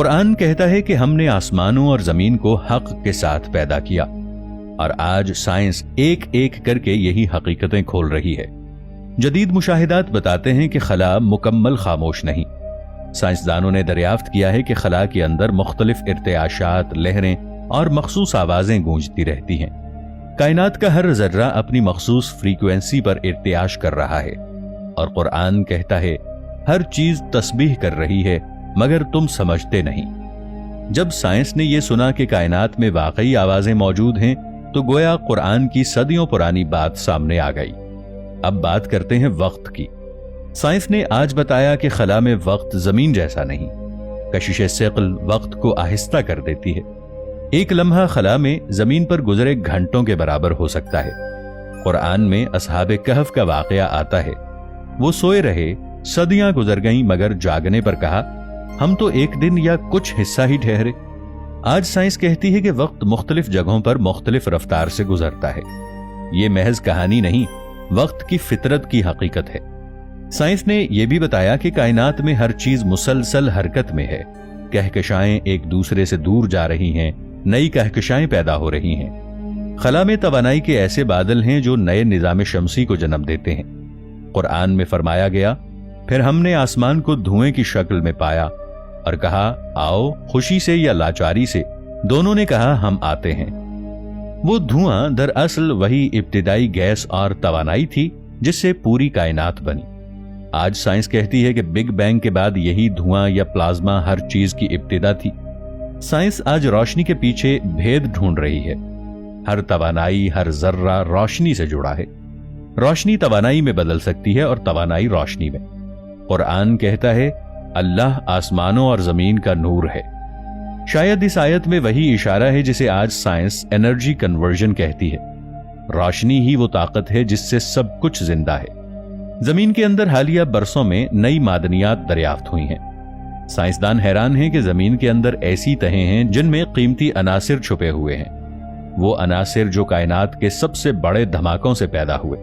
قرآن کہتا ہے کہ ہم نے آسمانوں اور زمین کو حق کے ساتھ پیدا کیا، اور آج سائنس ایک ایک کر کے یہی حقیقتیں کھول رہی ہے۔ جدید مشاہدات بتاتے ہیں کہ خلا مکمل خاموش نہیں۔ سائنسدانوں نے دریافت کیا ہے کہ خلا کے اندر مختلف ارتعاشات، لہریں اور مخصوص آوازیں گونجتی رہتی ہیں۔ کائنات کا ہر ذرہ اپنی مخصوص فریکوینسی پر ارتعاش کر رہا ہے، اور قرآن کہتا ہے ہر چیز تسبیح کر رہی ہے مگر تم سمجھتے نہیں۔ جب سائنس نے یہ سنا کہ کائنات میں واقعی آوازیں موجود ہیں تو گویا قرآن کی صدیوں پرانی بات سامنے آ گئی۔ اب بات کرتے ہیں وقت کی۔ سائنس نے آج بتایا کہ خلا میں وقت زمین جیسا نہیں۔ کشش ثقل وقت کو آہستہ کر دیتی ہے۔ ایک لمحہ خلا میں زمین پر گزرے گھنٹوں کے برابر ہو سکتا ہے۔ قرآن میں اصحاب کہف کا واقعہ آتا ہے۔ وہ سوئے رہے، صدیاں گزر گئیں، مگر جاگنے پر کہا ہم تو ایک دن یا کچھ حصہ ہی ٹھہرے۔ آج سائنس کہتی ہے کہ وقت مختلف جگہوں پر مختلف رفتار سے گزرتا ہے۔ یہ محض کہانی نہیں، وقت کی فطرت کی حقیقت ہے۔ سائنس نے یہ بھی بتایا کہ کائنات میں ہر چیز مسلسل حرکت میں ہے۔ کہکشائیں ایک دوسرے سے دور جا رہی ہیں، نئی کہکشائیں پیدا ہو رہی ہیں۔ خلا میں توانائی کے ایسے بادل ہیں جو نئے نظام شمسی کو جنم دیتے ہیں۔ قرآن میں فرمایا گیا پھر ہم نے آسمان کو دھوئیں کی شکل میں پایا اور کہا آؤ، خوشی سے یا لاچاری سے دونوں نے کہا ہم آتے ہیں۔ وہ دھواں دراصل وہی ابتدائی گیس اور توانائی تھی جس سے پوری کائنات بنی۔ آج سائنس کہتی ہے کہ بگ بینگ کے بعد یہی دھواں یا پلازما ہر چیز کی ابتدا تھی۔ سائنس آج روشنی کے پیچھے بھید ڈھونڈ رہی ہے۔ ہر توانائی، ہر ذرہ روشنی سے جڑا ہے۔ روشنی توانائی میں بدل سکتی ہے اور توانائی روشنی میں۔ قرآن کہتا ہے اللہ آسمانوں اور زمین کا نور ہے۔ شاید اس آیت میں وہی اشارہ ہے جسے آج سائنس انرجی کنورژن کہتی ہے۔ روشنی ہی وہ طاقت ہے جس سے سب کچھ زندہ ہے۔ زمین کے اندر حالیہ برسوں میں نئی معدنیات دریافت ہوئی ہیں۔ سائنسدان حیران ہیں کہ زمین کے اندر ایسی تہیں ہیں جن میں قیمتی عناصر چھپے ہوئے ہیں، وہ عناصر جو کائنات کے سب سے بڑے دھماکوں سے پیدا ہوئے۔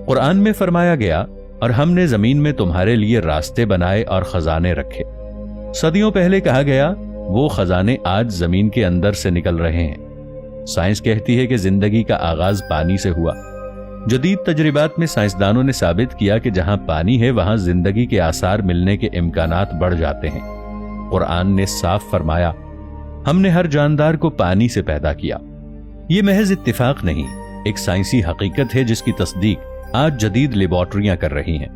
قرآن میں فرمایا گیا اور ہم نے زمین میں تمہارے لیے راستے بنائے اور خزانے رکھے۔ صدیوں پہلے کہا گیا وہ خزانے آج زمین کے اندر سے نکل رہے ہیں۔ سائنس کہتی ہے کہ زندگی کا آغاز پانی سے ہوا۔ جدید تجربات میں سائنسدانوں نے ثابت کیا کہ جہاں پانی ہے وہاں زندگی کے آثار ملنے کے امکانات بڑھ جاتے ہیں۔ قرآن نے صاف فرمایا ہم نے ہر جاندار کو پانی سے پیدا کیا۔ یہ محض اتفاق نہیں، ایک سائنسی حقیقت ہے جس کی تصدیق آج جدید لیبارٹریاں کر رہی ہیں۔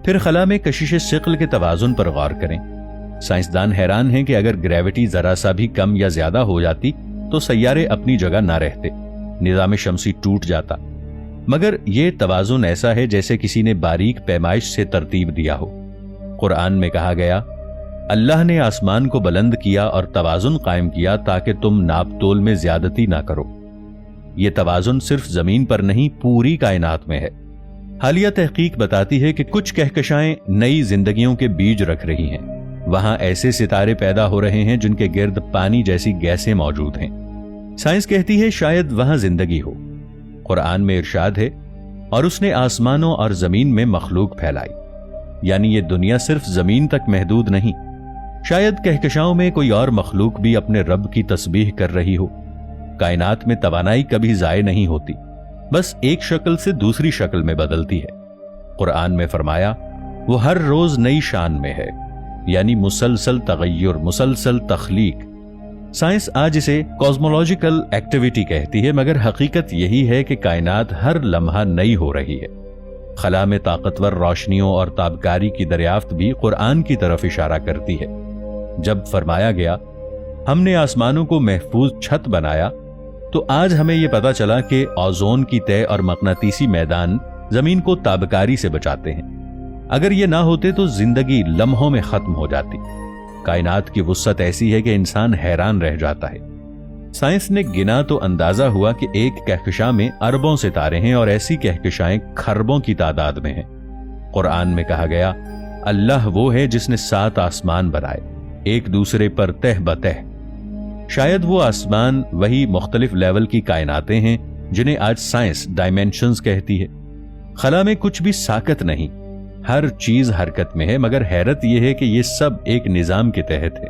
پھر خلا میں کشش ثقل کے توازن پر غور کریں۔ سائنسدان حیران ہیں کہ اگر گریوٹی ذرا سا بھی کم یا زیادہ ہو جاتی تو سیارے اپنی جگہ نہ رہتے، نظام شمسی ٹوٹ جاتا، مگر یہ توازن ایسا ہے جیسے کسی نے باریک پیمائش سے ترتیب دیا ہو۔ قرآن میں کہا گیا اللہ نے آسمان کو بلند کیا اور توازن قائم کیا تاکہ تم ناپ تول میں زیادتی نہ کرو۔ یہ توازن صرف زمین پر نہیں پوری کائنات میں ہے۔ حالیہ تحقیق بتاتی ہے کہ کچھ کہکشائیں نئی زندگیوں کے بیج رکھ رہی ہیں۔ وہاں ایسے ستارے پیدا ہو رہے ہیں جن کے گرد پانی جیسی گیسیں موجود ہیں۔ سائنس کہتی ہے شاید وہاں زندگی ہو۔ قرآن میں ارشاد ہے اور اس نے آسمانوں اور زمین میں مخلوق پھیلائی، یعنی یہ دنیا صرف زمین تک محدود نہیں، شاید کہکشاؤں میں کوئی اور مخلوق بھی اپنے رب کی تسبیح کر رہی ہو۔ کائنات میں توانائی کبھی ضائع نہیں ہوتی، بس ایک شکل سے دوسری شکل میں بدلتی ہے۔ قرآن میں فرمایا وہ ہر روز نئی شان میں ہے، یعنی مسلسل تغیر، مسلسل تخلیق۔ سائنس آج اسے کازمولوجیکل ایکٹیویٹی کہتی ہے، مگر حقیقت یہی ہے کہ کائنات ہر لمحہ نئی ہو رہی ہے۔ خلا میں طاقتور روشنیوں اور تابکاری کی دریافت بھی قرآن کی طرف اشارہ کرتی ہے۔ جب فرمایا گیا ہم نے آسمانوں کو محفوظ چھت بنایا تو آج ہمیں یہ پتا چلا کہ اوزون کی تہ اور مقناطیسی میدان زمین کو تابکاری سے بچاتے ہیں۔ اگر یہ نہ ہوتے تو زندگی لمحوں میں ختم ہو جاتی۔ کائنات کی وسعت ایسی ہے کہ انسان حیران رہ جاتا ہے۔ سائنس نے گنا تو اندازہ ہوا کہ ایک کہکشاں میں اربوں ستارے ہیں اور ایسی کہکشائیں کھربوں کی تعداد میں ہیں۔ قرآن میں کہا گیا اللہ وہ ہے جس نے 7 آسمان بنائے، ایک دوسرے پر تہ بتہ۔ شاید وہ آسمان وہی مختلف لیول کی کائناتیں ہیں جنہیں آج سائنس ڈائمینشنز کہتی ہے۔ خلا میں کچھ بھی ساکت نہیں، ہر چیز حرکت میں ہے، مگر حیرت یہ ہے کہ یہ سب ایک نظام کے تحت ہے۔